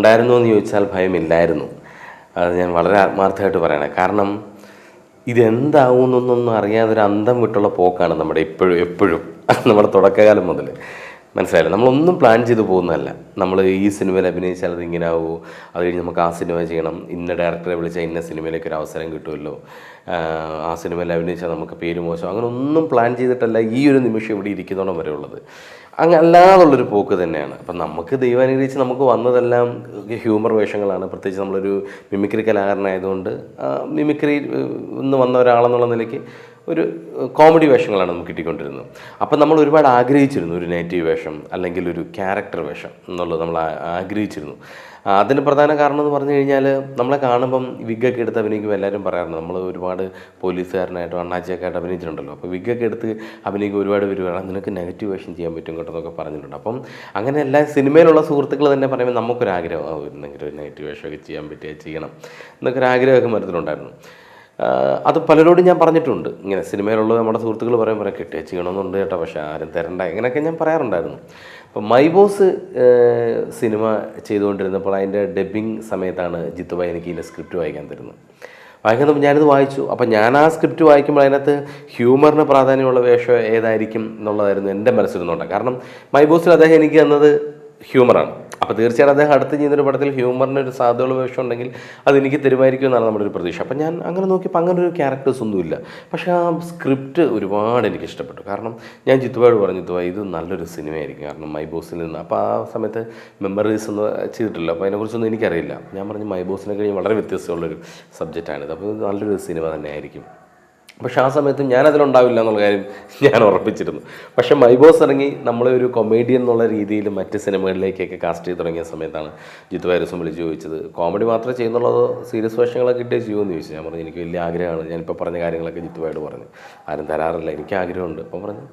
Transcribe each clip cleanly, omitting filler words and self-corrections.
ഉണ്ടായിരുന്നോ എന്ന് ചോദിച്ചാൽ ഭയമില്ലായിരുന്നു. അത് ഞാൻ വളരെ ആത്മാർത്ഥമായിട്ട് പറയണേ. കാരണം ഇതെന്താവുന്നൊന്നും അറിയാതൊരു അന്തം വിട്ടുള്ള പോക്കാണ് നമ്മുടെ എപ്പോഴും നമ്മുടെ തുടക്കകാലം മുതൽ. മനസ്സിലായില്ല, നമ്മളൊന്നും പ്ലാൻ ചെയ്ത് പോകുന്നതല്ല. നമ്മൾ ഈ സിനിമയിൽ അഭിനയിച്ചാൽ അത് ഇങ്ങനെ ആവുമോ, അത് കഴിഞ്ഞ് നമുക്ക് ആ സിനിമ ചെയ്യണം, ഇന്ന ഡയറക്ടറെ വിളിച്ചാൽ ഇന്ന സിനിമയിലേക്ക് ഒരു അവസരം കിട്ടുമല്ലോ, ആ സിനിമയിൽ അഭിനയിച്ചാൽ നമുക്ക് പേര് മോശം, അങ്ങനെ ഒന്നും പ്ലാൻ ചെയ്തിട്ടല്ല ഈ ഒരു നിമിഷം ഇവിടെ ഇരിക്കുന്നോണം വരെ ഉള്ളത്. അല്ലാതുള്ളൊരു പോക്ക് തന്നെയാണ്. അപ്പം നമുക്ക് ദൈവം അനുഗ്രഹിച്ച് നമുക്ക് വന്നതെല്ലാം ഹ്യൂമർ വേഷങ്ങളാണ്. പ്രത്യേകിച്ച് നമ്മളൊരു മിമിക്രി കലാകാരനായതുകൊണ്ട് മിമിക്രി നിന്ന് വന്ന ഒരാളെന്നുള്ള നിലയ്ക്ക് ഒരു കോമഡി വേഷങ്ങളാണ് നമുക്ക് കിട്ടിക്കൊണ്ടിരുന്നത്. അപ്പം നമ്മൾ ഒരുപാട് ആഗ്രഹിച്ചിരുന്നു ഒരു നെഗറ്റീവ് വേഷം അല്ലെങ്കിൽ ഒരു ക്യാരക്ടർ വേഷം എന്നുള്ളത് നമ്മൾ ആഗ്രഹിച്ചിരുന്നു. അതിന് പ്രധാന കാരണം എന്ന് പറഞ്ഞു കഴിഞ്ഞാൽ, നമ്മളെ കാണുമ്പം വിഗ്ഗൊക്കെ എടുത്ത് അഭിനയിക്കുമ്പോൾ എല്ലാവരും പറയാറുണ്ട്, നമ്മൾ ഒരുപാട് പോലീസുകാരനായിട്ടോ അണ്ണാച്ചിയൊക്കെ ആയിട്ട് അഭിനയിച്ചിട്ടുണ്ടല്ലോ, അപ്പോൾ വിഗ്ഗൊക്കെ എടുത്ത് അഭിനയിക്കുക ഒരുപാട് പേര് വേണം, നിനക്ക് നെഗറ്റീവ് വേഷം ചെയ്യാൻ പറ്റും കേട്ടോ എന്നൊക്കെ പറഞ്ഞിട്ടുണ്ട്. അപ്പം അങ്ങനെ എല്ലാ സിനിമയിലുള്ള സുഹൃത്തുക്കൾ തന്നെ പറയുമ്പോൾ നമുക്കൊരാഗ്രഹം, എന്തെങ്കിലും ഒരു നെഗറ്റീവ് വേഷമൊക്കെ ചെയ്യാൻ പറ്റിയാൽ ചെയ്യണം എന്നൊക്കെ ഒരു ആഗ്രഹമൊക്കെ മനസ്സിലുണ്ടായിരുന്നു. അത് പലരോടും ഞാൻ പറഞ്ഞിട്ടുണ്ട്. ഇങ്ങനെ സിനിമയിലുള്ള നമ്മുടെ സുഹൃത്തുക്കൾ പറയാൻ കിട്ടിയാൽ ചെയ്യണമെന്നുണ്ട് കേട്ടോ, പക്ഷേ ആരും തരണ്ട, ഇങ്ങനെയൊക്കെ ഞാൻ പറയാറുണ്ടായിരുന്നു. അപ്പോൾ മൈ ബോസ് സിനിമ ചെയ്തുകൊണ്ടിരുന്നപ്പോൾ അതിൻ്റെ ഡബ്ബിങ് സമയത്താണ് ജിത്തുഭായി എനിക്ക് ഇതിൻ്റെ സ്ക്രിപ്റ്റ് വായിക്കാൻ തരുന്നത്. വായിക്കുന്നപ്പോൾ ഞാനിത് വായിച്ചു. അപ്പം ഞാൻ ആ സ്ക്രിപ്റ്റ് വായിക്കുമ്പോൾ അതിനകത്ത് ഹ്യൂമറിന് പ്രാധാന്യമുള്ള വേഷം ഏതായിരിക്കും എന്നുള്ളതായിരുന്നു എൻ്റെ മനസ്സിലുന്നുണ്ട്. കാരണം മൈ ബോസിൽ അദ്ദേഹം എനിക്ക് തന്നത് ഹ്യൂമറാണ്. അപ്പോൾ തീർച്ചയായിട്ടും അദ്ദേഹം അടുത്ത് ചെയ്യുന്നൊരു പടത്തിൽ ഹ്യൂമറിന് ഒരു സാധ്യതയുള്ള വേഷം ഉണ്ടെങ്കിൽ അതെനിക്ക് തരുമായിരിക്കും എന്നാണ് നമ്മുടെ ഒരു പ്രതീക്ഷ. അപ്പം ഞാൻ അങ്ങനെ നോക്കിയപ്പോൾ അങ്ങനെ ഒരു ക്യാരക്ടേഴ്സ് ഒന്നുമില്ല. പക്ഷേ ആ സ്ക്രിപ്റ്റ് ഒരുപാട് എനിക്ക് ഇഷ്ടപ്പെട്ടു. കാരണം ഞാൻ ജിത്തുവായോട് പറഞ്ഞു, ജിത്തുവായി ഇത് നല്ലൊരു സിനിമയായിരിക്കും, കാരണം മൈ ബോസിൽ നിന്ന്. അപ്പോൾ ആ സമയത്ത് മെമ്മറീസ് ഒന്നും ചെയ്തിട്ടില്ല, അപ്പോൾ അതിനെക്കുറിച്ചൊന്നും എനിക്കറിയില്ല. ഞാൻ പറഞ്ഞു മൈ ബോസിനെ കഴിഞ്ഞ് വളരെ വ്യത്യസ്തമുള്ളൊരു സബ്ജക്റ്റാണിത്, അപ്പോൾ ഇത് നല്ലൊരു സിനിമ തന്നെ ആയിരിക്കും. പക്ഷേ ആ സമയത്ത് ഞാനതിലുണ്ടാവില്ല എന്നുള്ള കാര്യം ഞാൻ ഉറപ്പിച്ചിരുന്നു. പക്ഷേ മൈ ബോസ് ഇറങ്ങി നമ്മളെ ഒരു കൊമേഡിയൻ എന്നുള്ള രീതിയിൽ മറ്റ് സിനിമകളിലേക്കൊക്കെ കാസ്റ്റ് ചെയ്ത് തുടങ്ങിയ സമയത്താണ് ജിത്തുഭായി ദിവസം വിളിച്ച് ചോദിച്ചത്, കോമഡി മാത്രമേ ചെയ്യുന്നുള്ളതോ സീരിയസ് വേഷങ്ങളൊക്കെ കിട്ടിയേ ചെയ്യുമെന്ന് ചോദിച്ചു. ഞാൻ പറഞ്ഞു എനിക്ക് വലിയ ആഗ്രഹമാണ്, ഞാനിപ്പോൾ പറഞ്ഞ കാര്യങ്ങളൊക്കെ ജിത്തുഭായോട് പറഞ്ഞു, ആരും തരാറില്ല, എനിക്ക് ആഗ്രഹമുണ്ട്. അപ്പം പറഞ്ഞു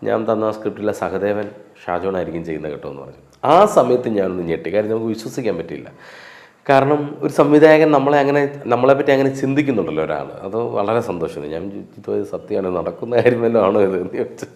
ഞാൻ തന്ന സ്ക്രിപ്റ്റിലെ സഹദേവൻ ഷാജോണായിരിക്കും ചെയ്യുന്നത് കേട്ടോ എന്ന് പറഞ്ഞു. ആ സമയത്ത് ഞാനൊന്ന് ഞെട്ടി, കാര്യം നമുക്ക് വിശ്വസിക്കാൻ പറ്റില്ല. കാരണം ഒരു സംവിധായകൻ നമ്മളെപ്പറ്റി അങ്ങനെ ചിന്തിക്കുന്നുണ്ടല്ലോ ഒരാൾ, അത് വളരെ സന്തോഷമാണ്. ഞാൻ ചോദിച്ചത് സത്യമാണ്, നടക്കുന്ന കാര്യമല്ലോ ആണോ ഇത് എന്ന് ചോദിച്ചു.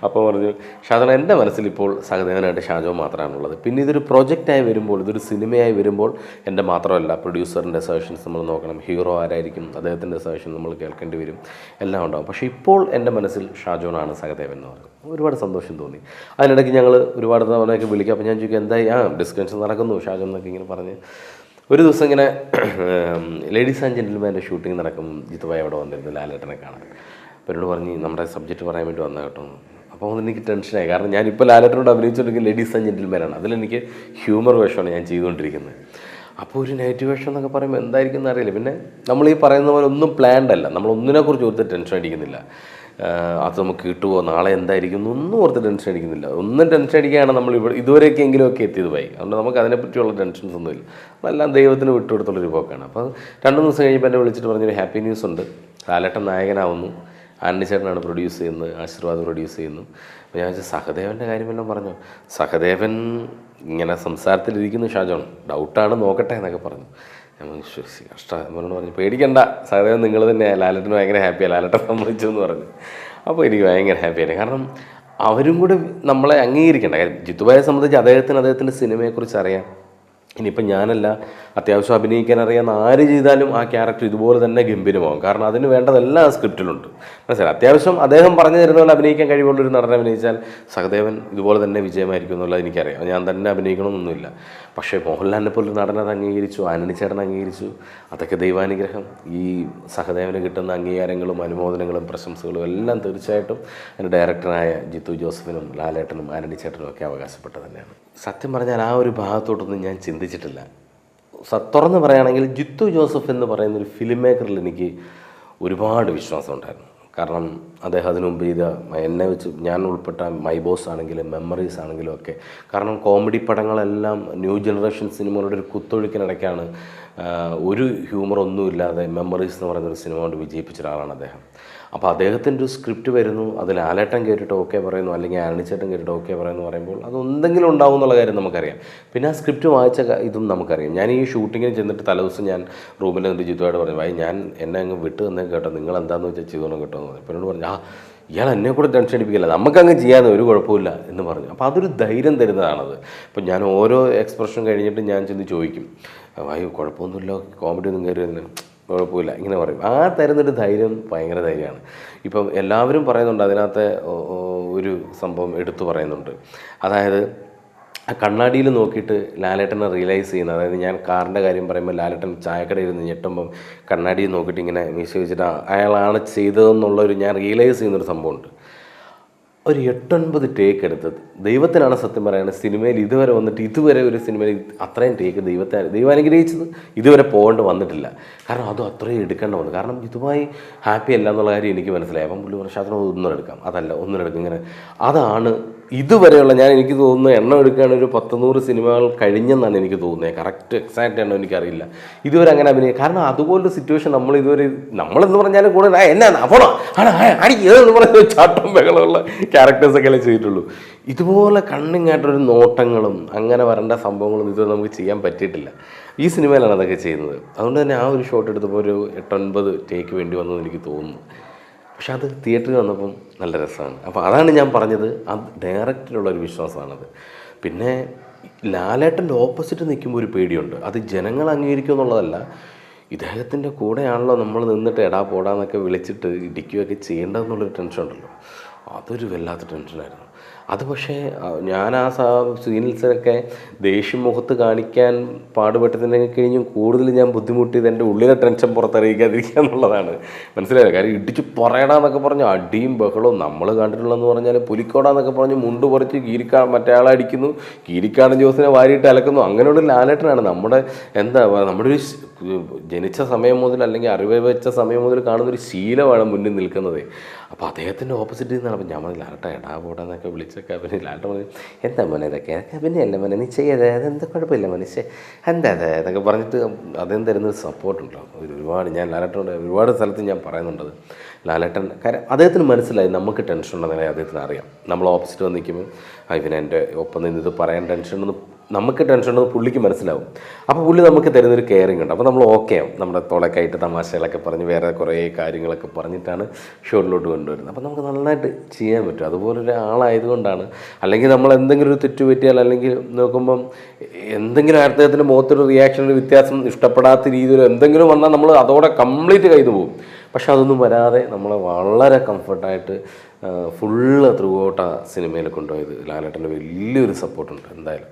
അപ്പോൾ പറഞ്ഞു ഷാജോൺ, എൻ്റെ മനസ്സിലിപ്പോൾ സഹദേവനായിട്ട് ഷാജോ മാത്രമാണുള്ളത്. പിന്നെ ഇതൊരു പ്രൊജക്റ്റായി വരുമ്പോൾ, ഇതൊരു സിനിമയായി വരുമ്പോൾ എൻ്റെ മാത്രമല്ല, പ്രൊഡ്യൂസറിൻ്റെ സജഷൻസ് നമ്മൾ നോക്കണം, ഹീറോ ആരായിരിക്കും അദ്ദേഹത്തിൻ്റെ സജഷൻ നമ്മൾ കേൾക്കേണ്ടി വരും, എല്ലാം ഉണ്ടാകും. പക്ഷേ ഇപ്പോൾ എൻ്റെ മനസ്സിൽ ഷാജോണാണ് സഹദേവൻ എന്ന് പറഞ്ഞു. ഒരുപാട് സന്തോഷം തോന്നി. അതിനിടയ്ക്ക് ഞങ്ങൾ ഒരുപാട് തവണയൊക്കെ വിളിക്കും. അപ്പോൾ ഞാൻ ചോദിക്കും എന്തായി, ഡിസ്കഷൻ നടക്കുന്നു ഷാജോൺ എന്നൊക്കെ ഇങ്ങനെ പറഞ്ഞ്. ഒരു ദിവസം ഇങ്ങനെ ലേഡീസ് ആൻഡ് ജെൻറ്റിൽമാൻ്റെ ഷൂട്ടിംഗ് നടക്കും, ജിത്തുഭായി അവിടെ വന്നിരുന്നു ലാലേട്ടനെ കാണാൻ. അപ്പോൾ എന്നോട് പറഞ്ഞ് നമ്മുടെ സബ്ജക്റ്റ് പറയാൻ വേണ്ടി വന്നാൽ കേട്ടോ. അപ്പോൾ എനിക്ക് ടെൻഷനായി, കാരണം ഞാനിപ്പോൾ ലാലേട്ടനോട് അഭിനയിച്ചുകൊണ്ടിരിക്കുന്ന ലേഡീസ് ആൻഡ് ജെൻറ്റിൽമാനാണ്, അതിലെനിക്ക് ഹ്യൂമർ വേഷമാണ് ഞാൻ ചെയ്തുകൊണ്ടിരിക്കുന്നത്. അപ്പോൾ ഒരു നെഗറ്റീവ് വേഷം എന്നൊക്കെ പറയുമ്പോൾ എന്തായിരിക്കും എന്നറിയില്ല. പിന്നെ നമ്മൾ ഈ പറയുന്ന പോലെ ഒന്നും പ്ലാൻഡ് അല്ല, നമ്മളൊന്നിനെക്കുറിച്ച് ഓർത്ത് ടെൻഷൻ അടിക്കുന്നില്ല. അത് നമുക്ക് കിട്ടുമോ, നാളെ എന്തായിരിക്കും എന്നൊന്നും ഓർത്ത് ടെൻഷൻ അടിക്കുന്നില്ല. ഒന്നും ടെൻഷൻ അടിക്കുകയാണ് നമ്മൾ ഇതുവരെയൊക്കെയെങ്കിലുമൊക്കെ എത്തിയത് പോയി. അതുകൊണ്ട് നമുക്ക് അതിനെപ്പറ്റിയുള്ള ടെൻഷൻസ് ഒന്നുമില്ല, അതെല്ലാം ദൈവത്തിന് വിട്ടുകൊടുത്തുള്ളൊരു പോക്കാണ്. അപ്പോൾ 2 ദിവസം കഴിഞ്ഞപ്പോൾ എന്നെ വിളിച്ചിട്ട് പറഞ്ഞൊരു ഹാപ്പി ന്യൂസ് ഉണ്ട്, ലാലേട്ടൻ നായകനാവുന്നു, ആന്റണി ചേട്ടനാണ് പ്രൊഡ്യൂസ് ചെയ്യുന്നത്, ആശീർവാദ് പ്രൊഡ്യൂസ് ചെയ്യുന്നു. അപ്പോൾ ഞാൻ വെച്ചാൽ സഹദേവൻ്റെ കാര്യമെല്ലാം പറഞ്ഞു. സഹദേവൻ ഇങ്ങനെ സംസാരത്തിലിരിക്കുന്നു ഷാജോൺ, ഡൗട്ടാണ്, നോക്കട്ടെ എന്നൊക്കെ പറഞ്ഞു. ഞാൻ വിശ്വസിച്ച് കഷ്ടം എന്നോട് പറഞ്ഞു പേടിക്കണ്ട, സഹദേവൻ നിങ്ങൾ തന്നെ, ലാലേട്ടന് ഭയങ്കര ഹാപ്പിയാണ്, ലാലേട്ടൻ സമ്മതിച്ചു എന്ന് പറഞ്ഞു. അപ്പോൾ എനിക്ക് ഭയങ്കര ഹാപ്പിയാണ്, കാരണം അവരും കൂടി നമ്മളെ അംഗീകരിക്കേണ്ട കാര്യം. ജിത്തുഭായെ സംബന്ധിച്ച് അദ്ദേഹത്തിൻ്റെ സിനിമയെക്കുറിച്ച് അറിയാം. ഇനിയിപ്പം ഞാനല്ല, അത്യാവശ്യം അഭിനയിക്കാൻ അറിയാവുന്ന ആര് ചെയ്താലും ആ ക്യാരക്ടർ ഇതുപോലെ തന്നെ ഗംഭീരമാകും. കാരണം അതിന് വേണ്ടതെല്ലാം ആ സ്ക്രിപ്റ്റിലുണ്ട്. മനസ്സിലായി, അത്യാവശ്യം അദ്ദേഹം പറഞ്ഞു തരുന്ന പോലെ അഭിനയിക്കാൻ കഴിവുള്ളൊരു നടനെ അഭിനയിച്ചാൽ സഹദേവൻ ഇതുപോലെ തന്നെ വിജയമായിരിക്കും എന്നുള്ളത് എനിക്കറിയാം. ഞാൻ തന്നെ അഭിനയിക്കണമെന്നൊന്നുമില്ല. പക്ഷേ മോഹൻലാലിനെ പോലൊരു നടനത് അംഗീകരിച്ചു, ആന്റണി ചേട്ടൻ അംഗീകരിച്ചു, അതൊക്കെ ദൈവാനുഗ്രഹം. ഈ സഹദേവന് കിട്ടുന്ന അംഗീകാരങ്ങളും അനുമോദനങ്ങളും പ്രശംസകളും എല്ലാം തീർച്ചയായിട്ടും അതിൻ്റെ ഡയറക്ടറായ ജിത്തു ജോസഫിനും ലാലേട്ടനും ആന്റണി ചേട്ടനും ഒക്കെ അവകാശപ്പെട്ടത് തന്നെയാണ്. സത്യം പറഞ്ഞാൽ ആ ഒരു ഭാഗത്തോട്ടൊന്നും ഞാൻ ചിന്തിച്ചിട്ടില്ല. തുറന്ന് പറയുകയാണെങ്കിൽ ജിത്തു ജോസഫ് എന്ന് പറയുന്നൊരു ഫിലിം മേക്കറിൽ എനിക്ക് ഒരുപാട് വിശ്വാസം ഉണ്ടായിരുന്നു. കാരണം അദ്ദേഹം അതിനു മുമ്പ് ചെയ്ത എന്നെ വെച്ച് ഞാൻ ഉൾപ്പെട്ട മൈ ബോസ് ആണെങ്കിലും മെമ്മറീസ് ആണെങ്കിലും ഒക്കെ, കാരണം കോമഡി പടങ്ങളെല്ലാം ന്യൂ ജനറേഷൻ സിനിമകളുടെ ഒരു കുത്തൊഴുക്കിനിടയ്ക്കാണ് ഒരു ഹ്യൂമറൊന്നുമില്ലാതെ മെമ്മറീസ് എന്ന് പറയുന്നൊരു സിനിമ കൊണ്ട് വിജയിപ്പിച്ച ഒരാളാണ് അദ്ദേഹം. അപ്പോൾ അദ്ദേഹത്തിൻ്റെ ഒരു സ്ക്രിപ്റ്റ് വരുന്നു, അതിൽ ലാലേട്ടൻ കേട്ടിട്ട് ഓക്കെ പറയുന്നു, അല്ലെങ്കിൽ ആനിച്ചേട്ടൻ കേട്ടിട്ട് ഓക്കെ പറയുമ്പോൾ അത് എന്തെങ്കിലും ഉണ്ടാവും എന്നുള്ള കാര്യം നമുക്കറിയാം. പിന്നെ ആ സ്ക്രിപ്റ്റ് വായിച്ച ഇതും നമുക്കറിയാം. ഞാൻ ഈ ഷൂട്ടിങ്ങിന് ചെന്നിട്ട് തലേദിവസം ഞാൻ റൂമിൽ നിന്നിട്ട് ജിത്തുവായിട്ട് പറഞ്ഞു, ഭായി ഞാൻ എന്നെ അങ്ങ് വിട്ട് തന്നെ കേട്ടോ, നിങ്ങൾ എന്താണെന്ന് വെച്ചാൽ ചെയ്തോണം കേട്ടോ എന്ന് പറഞ്ഞു. അപ്പോൾ എന്നോട് പറഞ്ഞു ഇയാൾ എന്നെ കൂടെ ടെൻഷൻ അടിപ്പിക്കില്ല, നമുക്കങ്ങ് ചെയ്യാതെ ഒരു കുഴപ്പമില്ല എന്ന് പറഞ്ഞു. അപ്പോൾ അതൊരു ധൈര്യം തരുന്നതാണത്. ഇപ്പം ഞാൻ ഓരോ എക്സ്പ്രഷൻ കഴിഞ്ഞിട്ട് ഞാൻ ചെന്ന് ചോദിക്കും, അയ്യോ കുഴപ്പമൊന്നുമില്ല, കോമഡി ഒന്നും കയറി കുഴപ്പമില്ല ഇങ്ങനെ പറയും. ആ തരുന്നൊരു ധൈര്യം ഭയങ്കര ധൈര്യമാണ്. ഇപ്പം എല്ലാവരും പറയുന്നുണ്ട്, അതിനകത്തെ ഒരു സംഭവം എടുത്തു പറയുന്നുണ്ട്. അതായത് ആ കണ്ണാടിയിൽ നോക്കിയിട്ട് ലാലേട്ടനെ റിയലൈസ് ചെയ്യുന്നത്. അതായത് ഞാൻ കാറിൻ്റെ കാര്യം പറയുമ്പോൾ ലാലേട്ടൻ ചായക്കടയിൽ ഇരുന്ന് ഞെട്ടുമ്പം കണ്ണാടിയിൽ നോക്കിയിട്ട് ഇങ്ങനെ മീശ വെച്ചിട്ട് അയാളാണ് ചെയ്തതെന്നുള്ളൊരു ഞാൻ റിയലൈസ് ചെയ്യുന്നൊരു സംഭവമുണ്ട്. ഒരു 8-9 ടേക്ക് എടുത്തത് ദൈവത്തിനാണ് സത്യം പറയുന്നത്. സിനിമയിൽ ഇതുവരെ വന്നിട്ട് ഇതുവരെ ഒരു സിനിമയിൽ അത്രയും ടേക്ക് ദൈവം അനുഗ്രഹിച്ചത് ഇതുവരെ പോകേണ്ട വന്നിട്ടില്ല. കാരണം അതും അത്രയും എടുക്കേണ്ട വന്നു. കാരണം ഇതുമായി ഹാപ്പി അല്ല എന്നുള്ള കാര്യം എനിക്ക് മനസ്സിലായി. അപ്പം പുള്ളി പറഞ്ഞു ശാസ്ത്രം ഒന്നിനെടുക്കാം, അതല്ല ഒന്നിനെടുക്കും ഇങ്ങനെ. അതാണ് ഇതുവരെയുള്ള എനിക്ക് തോന്നുന്നു എണ്ണം എടുക്കുകയാണ് ഒരു 10-100 സിനിമകൾ കഴിഞ്ഞെന്നാണ് എനിക്ക് തോന്നുന്നത്. കറക്റ്റ് എക്സാക്റ്റ് എണ്ണം എനിക്കറിയില്ല ഇതുവരെ അങ്ങനെ അഭിനയം. കാരണം അതുപോലൊരു സിറ്റുവേഷൻ നമ്മളെന്ന് പറഞ്ഞാലും കൂടെ എന്നാ പോണോ എന്ന് പറഞ്ഞ ചാട്ടം ബഹളമുള്ള ക്യാരക്ടേഴ്സൊക്കെ അല്ലേ ചെയ്തിട്ടുള്ളൂ. ഇതുപോലെ കണ്ണിങ്ങായിട്ടൊരു നോട്ടങ്ങളും അങ്ങനെ വരേണ്ട സംഭവങ്ങളും ഇതുവരെ നമുക്ക് ചെയ്യാൻ പറ്റിയിട്ടില്ല. ഈ സിനിമയിലാണ് അതൊക്കെ ചെയ്യുന്നത്. അതുകൊണ്ട് തന്നെ ആ ഒരു ഷോട്ട് എടുത്തപ്പോൾ ഒരു 8-9 ടേക്ക് വേണ്ടി വന്നെന്ന് എനിക്ക് തോന്നുന്നു. പക്ഷെ അത് തിയേറ്ററിൽ വന്നപ്പം നല്ല രസമാണ്. അപ്പോൾ അതാണ് ഞാൻ പറഞ്ഞത്, അത് ഡയറക്റ്റിലുള്ളൊരു വിശ്വാസമാണത്. പിന്നെ ലാലേട്ടൻ്റെ ഓപ്പോസിറ്റ് നിൽക്കുമ്പോൾ ഒരു പേടിയുണ്ട്. അത് ജനങ്ങൾ അംഗീകരിക്കും എന്നുള്ളതല്ല, ഇദ്ദേഹത്തിൻ്റെ കൂടെയാണല്ലോ നമ്മൾ നിന്നിട്ട് എടാ പോടാന്നൊക്കെ വിളിച്ചിട്ട് ഇടിക്കുകയൊക്കെ ചെയ്യേണ്ടതെന്നുള്ളൊരു ടെൻഷൻ ഉണ്ടല്ലോ, അതൊരു വല്ലാത്ത ടെൻഷനായിരുന്നു. അത് പക്ഷേ ഞാൻ ആ സീനിൽസൊക്കെ ദേഷ്യം മുഖത്ത് കാണിക്കാൻ പാടുപെട്ടതിനെ കഴിഞ്ഞും കൂടുതൽ ഞാൻ ബുദ്ധിമുട്ടിയത് എൻ്റെ ഉള്ളിലെ ടെൻഷൻ പുറത്തറിയിക്കാതിരിക്കുക എന്നുള്ളതാണ്. മനസ്സിലായില്ല? കാര്യം ഇടിച്ച് പറയടാന്നൊക്കെ പറഞ്ഞ് അടിയും ബഹളവും നമ്മൾ കണ്ടിട്ടുള്ളതെന്ന് പറഞ്ഞാൽ പുലിക്കോടാന്നൊക്കെ പറഞ്ഞ് മുണ്ട് പറിച്ച് മറ്റേ ആളെ അടിക്കുന്നു, കീരിക്കാടൻ ജോസിനെ വാരിയിട്ട് അലക്കുന്നു. അങ്ങനെയുള്ള ലാലേട്ടനാണ് നമ്മുടെ നമ്മുടെ ഒരു ജനിച്ച സമയം മുതൽ അല്ലെങ്കിൽ അറിവ് വെച്ച സമയം മുതൽ കാണുന്നൊരു ശീലമാണ് മുന്നിൽ നിൽക്കുന്നത്. അപ്പോൾ അദ്ദേഹത്തിൻ്റെ ഓപ്പോസിറ്റ് നിന്നാണ്. അപ്പം ഞാൻ പറഞ്ഞു ലാലേട്ട എടാ പോടാന്നൊക്കെ വിളിച്ചൊക്കെ പിന്നെ ലാലേട്ട പറഞ്ഞു എന്താ മോനെ ഇതൊക്കെ പിന്നെ അല്ല മോനെ നീ ചെയ്യാതെ അതെന്താ കുഴപ്പമില്ല മനുഷ്യ എന്താ എന്നൊക്കെ പറഞ്ഞിട്ട് അദ്ദേഹം തരുന്നൊരു സപ്പോർട്ടുണ്ടാവും. ഒരുപാട് ഞാൻ ലാലേട്ടനോട് ഒരുപാട് സ്ഥലത്ത് ഞാൻ പറയുന്നുണ്ടത്. ലാലേട്ടൻ കാര്യം അദ്ദേഹത്തിന് മനസ്സിലായി നമുക്ക് ടെൻഷൻ ഉണ്ടെന്നേ അദ്ദേഹത്തിന് അറിയാം. നമ്മൾ ഓപ്പോസിറ്റ് വന്ന് നിൽക്കുമ്പോൾ ഇവനെ എൻ്റെ ഒപ്പം നിന്ന് ഇത് പറയാൻ ടെൻഷൻ ഉണ്ടെന്ന് നമുക്ക് ടെൻഷൻ ഉണ്ടെന്ന് പുള്ളിക്ക് മനസ്സിലാവും. അപ്പോൾ പുള്ളി നമുക്ക് തരുന്നൊരു കെയറിങ് ഉണ്ട്. അപ്പോൾ നമ്മൾ ഓക്കെ ആവും. നമ്മുടെ തുളക്കായിട്ട് തമാശകളൊക്കെ പറഞ്ഞ് വേറെ കുറേ കാര്യങ്ങളൊക്കെ പറഞ്ഞിട്ടാണ് ഷോട്ടിലോട്ട് കൊണ്ടുവരുന്നത്. അപ്പോൾ നമുക്ക് നന്നായിട്ട് ചെയ്യാൻ പറ്റും. അതുപോലൊരു ആളായതുകൊണ്ടാണ്. അല്ലെങ്കിൽ നമ്മൾ എന്തെങ്കിലും ഒരു തെറ്റ് പറ്റിയാൽ അല്ലെങ്കിൽ നോക്കുമ്പം എന്തെങ്കിലും അദ്ദേഹത്തിൻ്റെ മുഖത്തൊരു റിയാക്ഷൻ ഒരു വ്യത്യാസം ഇഷ്ടപ്പെടാത്ത രീതിയിൽ എന്തെങ്കിലും വന്നാൽ നമ്മൾ അതോടെ കംപ്ലീറ്റ് കയ്യിൽ പോകും. പക്ഷെ അതൊന്നും വരാതെ നമ്മളെ വളരെ കംഫർട്ടായിട്ട് ഫുള്ള് ത്രൂ ഔട്ട് ആ സിനിമയിൽ കൊണ്ടുപോയത് ലാലേട്ടൻ്റെ വലിയൊരു സപ്പോർട്ടുണ്ട് എന്തായാലും.